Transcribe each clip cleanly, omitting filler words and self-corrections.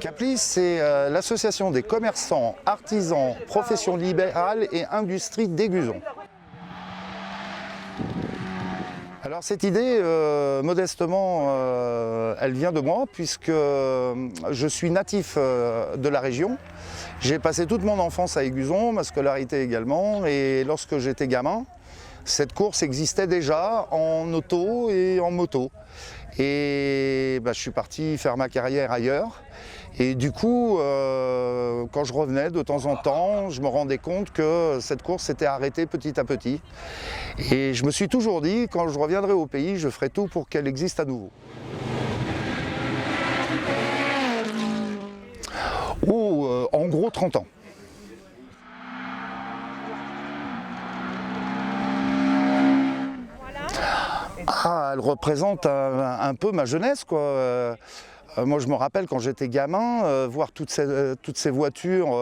Caplis, c'est l'association des commerçants, artisans, professions libérales et industries d'Aiguzon. Alors cette idée, modestement, elle vient de moi puisque je suis natif de la région. J'ai passé toute mon enfance à Aiguzon, ma scolarité également, et lorsque j'étais gamin, cette course existait déjà en auto et en moto. Et je suis parti faire ma carrière ailleurs. Et du coup, quand je revenais de temps en temps, je me rendais compte que cette course s'était arrêtée petit à petit. Et je me suis toujours dit, quand je reviendrai au pays, je ferai tout pour qu'elle existe à nouveau. En gros 30 ans. Elle représente un peu ma jeunesse, quoi. Moi, je me rappelle quand j'étais gamin, voir toutes ces voitures,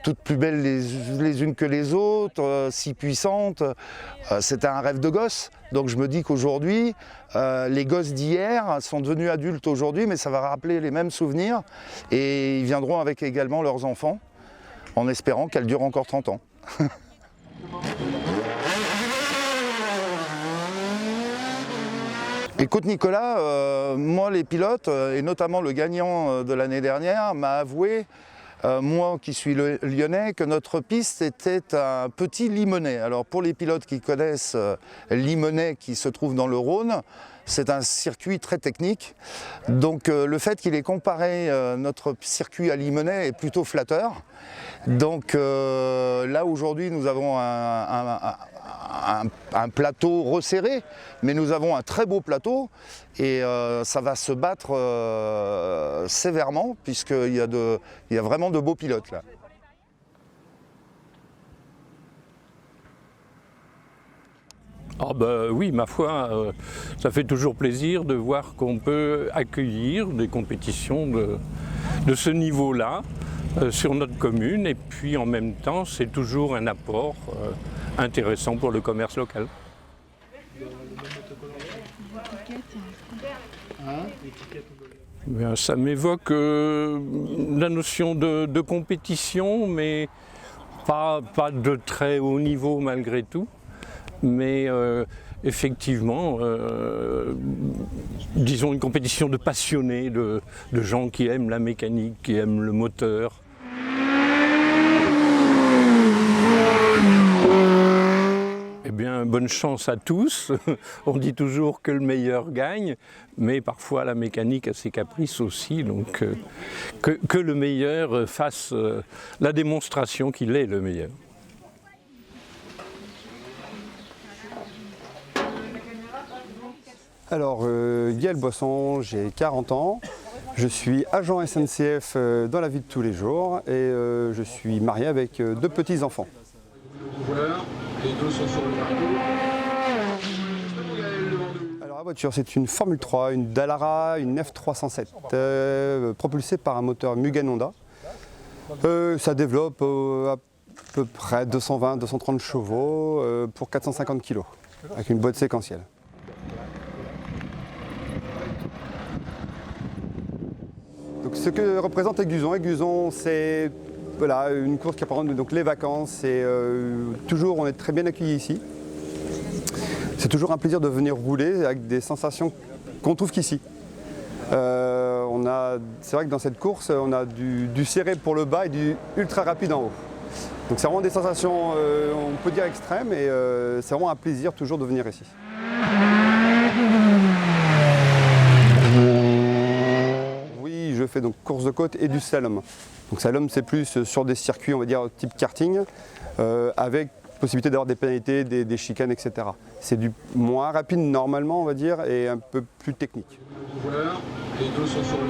toutes plus belles les unes que les autres, si puissantes, c'était un rêve de gosse. Donc je me dis qu'aujourd'hui, les gosses d'hier sont devenus adultes aujourd'hui, mais ça va rappeler les mêmes souvenirs et ils viendront avec également leurs enfants, en espérant qu'elle dure encore 30 ans. Écoute Nicolas, moi les pilotes, et notamment le gagnant de l'année dernière, m'a avoué, moi qui suis lyonnais, que notre piste était un petit Limonest. Alors pour les pilotes qui connaissent Limonest qui se trouve dans le Rhône, c'est un circuit très technique. Donc le fait qu'il ait comparé notre circuit à Limonest est plutôt flatteur. Donc là aujourd'hui nous avons un plateau resserré, mais nous avons un très beau plateau et ça va se battre sévèrement puisqu'il y a vraiment de beaux pilotes là. Ah oui, ma foi, ça fait toujours plaisir de voir qu'on peut accueillir des compétitions de ce niveau-là sur notre commune et puis en même temps c'est toujours un apport intéressant pour le commerce local. Bien, ça m'évoque la notion de compétition, mais pas de très haut niveau malgré tout. Mais effectivement, disons une compétition de passionnés, de gens qui aiment la mécanique, qui aiment le moteur. Eh bien, bonne chance à tous. On dit toujours que le meilleur gagne, mais parfois la mécanique a ses caprices aussi, donc que le meilleur fasse la démonstration qu'il est le meilleur. Alors, Gaël Boisson, j'ai 40 ans, je suis agent SNCF dans la vie de tous les jours et je suis marié avec 2 petits-enfants. Les deux sont sur le Alors la voiture, c'est une Formule 3, une Dallara, une F307, propulsée par un moteur Mugen Honda. Ça développe à peu près 220-230 chevaux pour 450 kg, avec une boîte séquentielle. Donc, ce que représente Aiguzon, c'est voilà, une course qui représente donc les vacances et toujours on est très bien accueillis ici. C'est toujours un plaisir de venir rouler avec des sensations qu'on trouve qu'ici. C'est vrai que dans cette course, on a du serré pour le bas et du ultra rapide en haut. Donc c'est vraiment des sensations, on peut dire extrêmes et c'est vraiment un plaisir toujours de venir ici. Je fais donc course de côte et du slalom. Donc slalom c'est plus sur des circuits on va dire type karting avec possibilité d'avoir des pénalités, des chicanes, etc. C'est du moins rapide normalement on va dire et un peu plus technique. Les deux sont sur le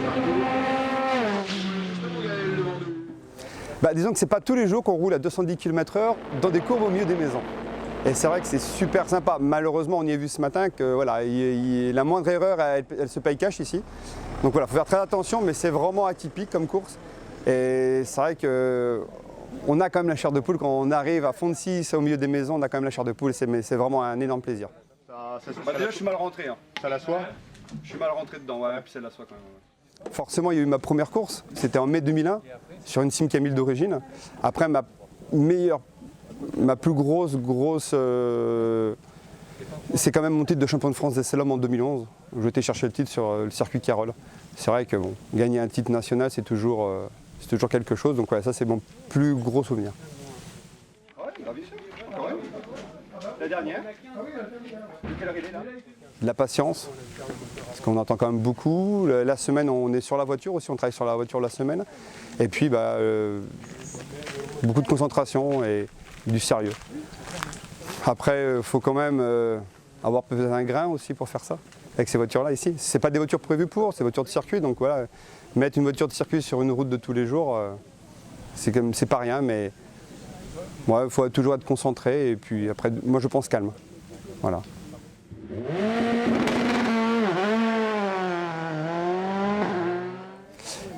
parcours. Disons que c'est pas tous les jours qu'on roule à 210 km/h dans des courbes au milieu des maisons. Et c'est vrai que c'est super sympa. Malheureusement on y a vu ce matin que voilà, la moindre erreur elle se paye cash ici. Donc voilà, il faut faire très attention, mais c'est vraiment atypique comme course. Et c'est vrai que on a quand même la chair de poule. Quand on arrive à fond de 6 au milieu des maisons, on a quand même la chair de poule. C'est vraiment un énorme plaisir. Déjà, je suis mal rentré. Hein. Ça la soie? Je suis mal rentré dedans, ouais, puis c'est de la soie quand même. Ouais. Forcément, il y a eu ma première course. C'était en mai 2001, sur une Simca 1000 d'origine. Après, ma plus grosse, c'est quand même mon titre de champion de France des slalom en 2011, où j'étais chercher le titre sur le circuit Carole. C'est vrai que bon, gagner un titre national, c'est toujours quelque chose. Donc ouais, ça, c'est mon plus gros souvenir. La dernière. De la patience, parce qu'on entend quand même beaucoup. La semaine, on est sur la voiture aussi, on travaille sur la voiture la semaine. Et puis, beaucoup de concentration et du sérieux. Après, il faut quand même avoir peut-être un grain aussi pour faire ça, avec ces voitures-là ici. Ce n'est pas des voitures prévues pour, c'est des voitures de circuit. Donc voilà, mettre une voiture de circuit sur une route de tous les jours, c'est pas rien, mais il faut toujours être concentré. Et puis après, moi je pense calme. Voilà.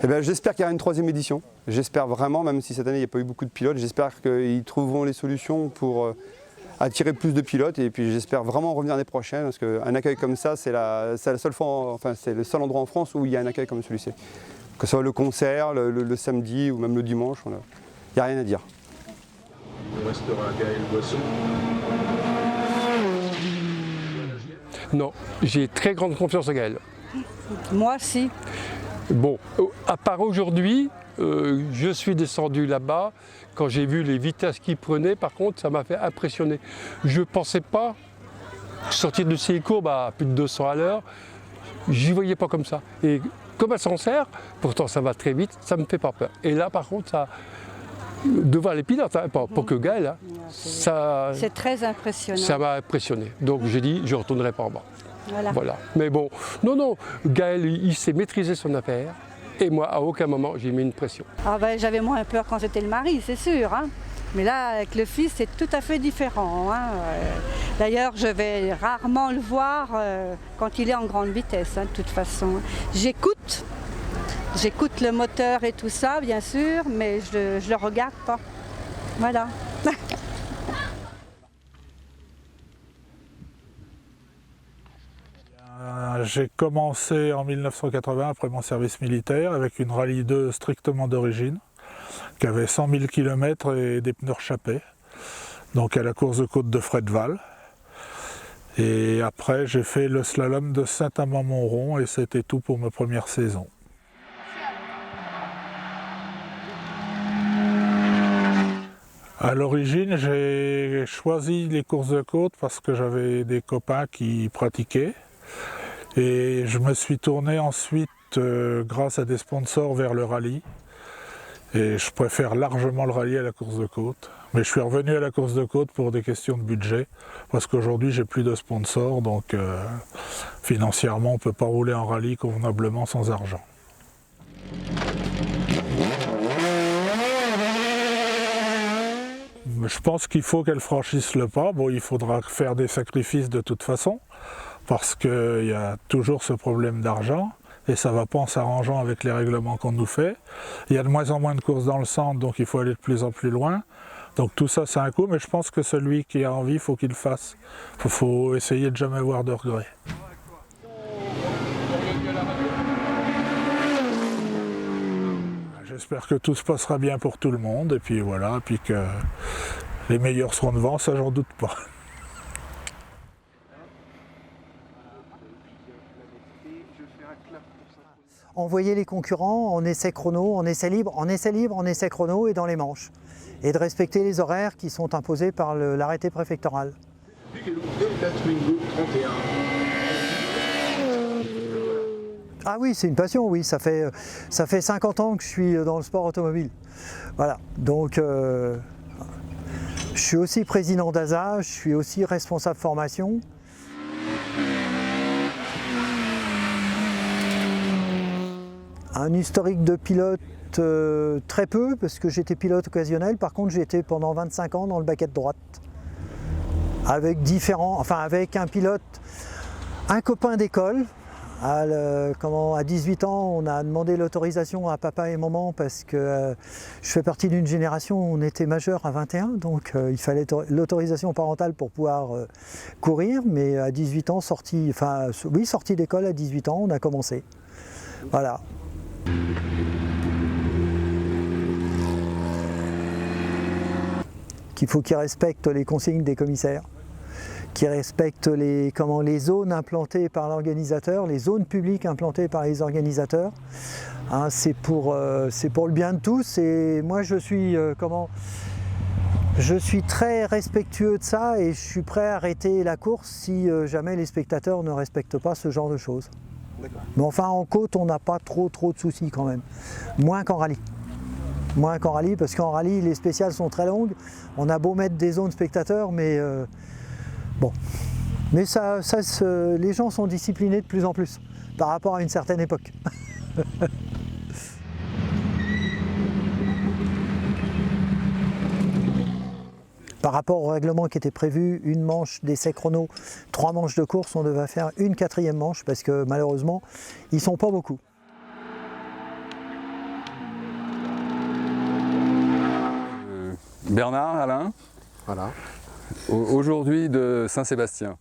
Eh bien, j'espère qu'il y aura une 3e édition. J'espère vraiment, même si cette année il n'y a pas eu beaucoup de pilotes, j'espère qu'ils trouveront les solutions pour attirer plus de pilotes. Et puis j'espère vraiment revenir l'année prochaine, parce qu'un accueil comme ça, c'est la seule fois, c'est le seul endroit en France où il y a un accueil comme celui-ci. Que ce soit le concert, le samedi ou même le dimanche, il n'y a rien à dire. Il restera Gaël Boisson. Non, j'ai très grande confiance en Gaël. Moi, si. Bon, à part aujourd'hui, je suis descendu là-bas. Quand j'ai vu les vitesses qu'il prenait, par contre, ça m'a fait impressionner. Je ne pensais pas sortir de ces courbes à plus de 200 à l'heure. J'y voyais pas comme ça. Et comme elle s'en sert, pourtant ça va très vite, ça me fait pas peur. Et là, par contre, ça, devant les pilotes, hein, pas que Gaël, hein, ça, c'est très impressionnant. Ça m'a impressionné. Donc j'ai dit, je ne retournerai pas en bas. Voilà. Mais bon, non, Gaël, il sait maîtriser son affaire. Et moi, à aucun moment, j'ai mis une pression. Ah ben, j'avais moins peur quand j'étais le mari, c'est sûr. Hein. Mais là, avec le fils, c'est tout à fait différent. Hein. D'ailleurs, je vais rarement le voir quand il est en grande vitesse, hein, de toute façon. J'écoute le moteur et tout ça, bien sûr, mais je le regarde pas. Voilà. J'ai commencé en 1980 après mon service militaire avec une Rallye 2 strictement d'origine qui avait 100 000 km et des pneus rechappés, donc à la course de côte de Fredval. Et après j'ai fait le slalom de Saint-Amand-Montrond et c'était tout pour ma première saison. À l'origine, j'ai choisi les courses de côte parce que j'avais des copains qui pratiquaient. Et je me suis tourné ensuite, grâce à des sponsors, vers le rallye. Et je préfère largement le rallye à la course de côte. Mais je suis revenu à la course de côte pour des questions de budget, parce qu'aujourd'hui j'ai plus de sponsors, donc financièrement on ne peut pas rouler en rallye convenablement sans argent. Je pense qu'il faut qu'elle franchisse le pas. Bon, il faudra faire des sacrifices de toute façon, parce qu'il y a toujours ce problème d'argent, et ça ne va pas en s'arrangeant avec les règlements qu'on nous fait. Il y a de moins en moins de courses dans le centre, donc il faut aller de plus en plus loin. Donc tout ça, c'est un coup, mais je pense que celui qui a envie, il faut qu'il le fasse. Il faut essayer de jamais avoir de regrets. J'espère que tout se passera bien pour tout le monde, et puis voilà, puis que les meilleurs seront devant, ça j'en doute pas. Envoyer les concurrents en essai chrono, en essai libre, en essai chrono et dans les manches. Et de respecter les horaires qui sont imposés par l'arrêté préfectoral. Ah oui, c'est une passion, oui. Ça fait 50 ans que je suis dans le sport automobile. Voilà, donc je suis aussi président d'ASA, je suis aussi responsable formation. Un historique de pilote, très peu, parce que j'étais pilote occasionnel. Par contre, j'ai été pendant 25 ans dans le baquet de droite. Avec un pilote, un copain d'école, À 18 ans, on a demandé l'autorisation à papa et maman parce que je fais partie d'une génération où on était majeur à 21, donc il fallait l'autorisation parentale pour pouvoir courir. Mais à 18 ans, sorti d'école à 18 ans, on a commencé. Voilà. Qu'il faut qu'ils respectent les consignes des commissaires, qui respectent les zones implantées par l'organisateur, les zones publiques implantées par les organisateurs. Hein, c'est pour le bien de tous et moi je suis très respectueux de ça et je suis prêt à arrêter la course si jamais les spectateurs ne respectent pas ce genre de choses. Mais enfin en côte on n'a pas trop de soucis quand même, moins qu'en rallye. Moins qu'en rallye parce qu'en rallye les spéciales sont très longues, on a beau mettre des zones spectateurs mais bon, mais les gens sont disciplinés de plus en plus par rapport à une certaine époque. Par rapport au règlement qui était prévu, une manche d'essai chrono, 3 manches de course, on devait faire une 4e manche parce que malheureusement, ils ne sont pas beaucoup. Bernard, Alain, Voilà. aujourd'hui de Saint-Sébastien.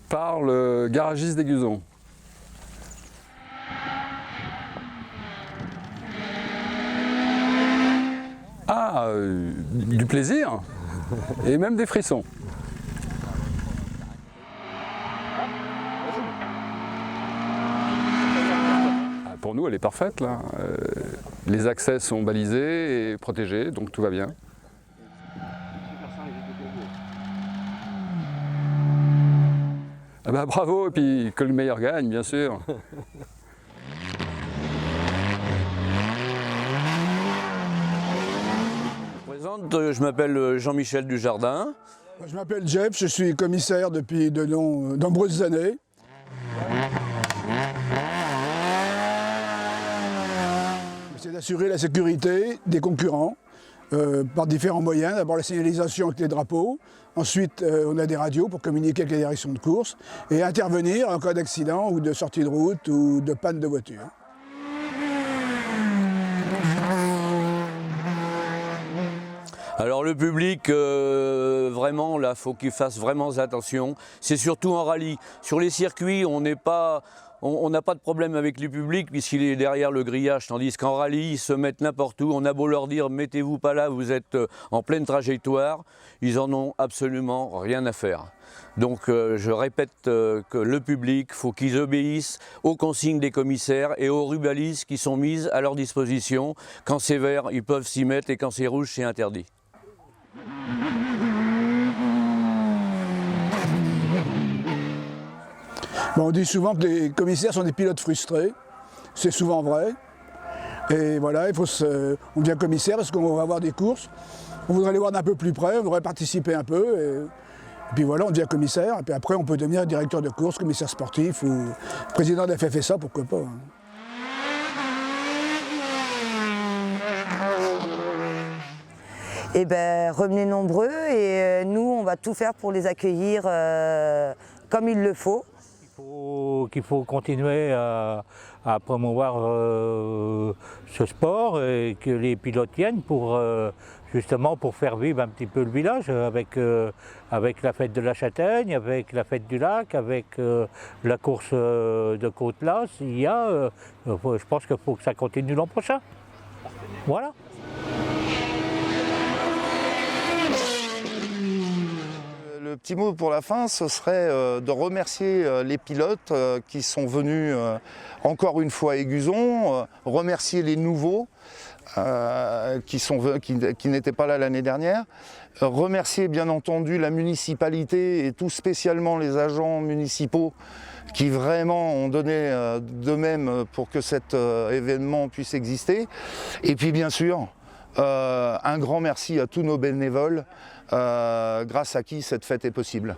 Par le garagiste d'Aiguzon. Ah, du plaisir et même des frissons. Pour nous, elle est parfaite là. Les accès sont balisés et protégés, donc tout va bien. Ah bah bravo, et puis que le meilleur gagne, bien sûr. Je m'appelle Jean-Michel Dujardin. Je m'appelle Jeff, je suis commissaire depuis de nombreuses années. C'est d'assurer la sécurité des concurrents par différents moyens. D'abord la signalisation avec les drapeaux, ensuite on a des radios pour communiquer avec les directions de course et intervenir en cas d'accident ou de sortie de route ou de panne de voiture. Alors le public, vraiment, là, faut qu'il fasse vraiment attention. C'est surtout en rallye. Sur les circuits, on n'a pas de problème avec le public puisqu'il est derrière le grillage, tandis qu'en rallye, ils se mettent n'importe où. On a beau leur dire, mettez-vous pas là, vous êtes en pleine trajectoire. Ils en ont absolument rien à faire. Donc je répète que le public, faut qu'ils obéissent aux consignes des commissaires et aux rubalises qui sont mises à leur disposition. Quand c'est vert, ils peuvent s'y mettre et quand c'est rouge, c'est interdit. Bon, on dit souvent que les commissaires sont des pilotes frustrés, c'est souvent vrai. Et voilà, on devient commissaire parce qu'on va avoir des courses, on voudrait les voir d'un peu plus près, on voudrait participer un peu. Et puis voilà, on devient commissaire, et puis après on peut devenir directeur de course, commissaire sportif ou président de la FFSA, pourquoi pas. Eh bien, revenez nombreux et nous, on va tout faire pour les accueillir comme il le faut. Qu'il faut continuer à promouvoir ce sport et que les pilotes viennent pour justement pour faire vivre un petit peu le village avec la fête de la Châtaigne, avec la fête du lac, avec la course de Côte-Lasse. Je pense qu'il faut que ça continue l'an prochain. Voilà. Le petit mot pour la fin, ce serait de remercier les pilotes qui sont venus encore une fois à Aiguzon, remercier les nouveaux qui n'étaient pas là l'année dernière, remercier bien entendu la municipalité et tout spécialement les agents municipaux qui vraiment ont donné d'eux-mêmes pour que cet événement puisse exister. Et puis bien sûr, un grand merci à tous nos bénévoles, grâce à qui cette fête est possible.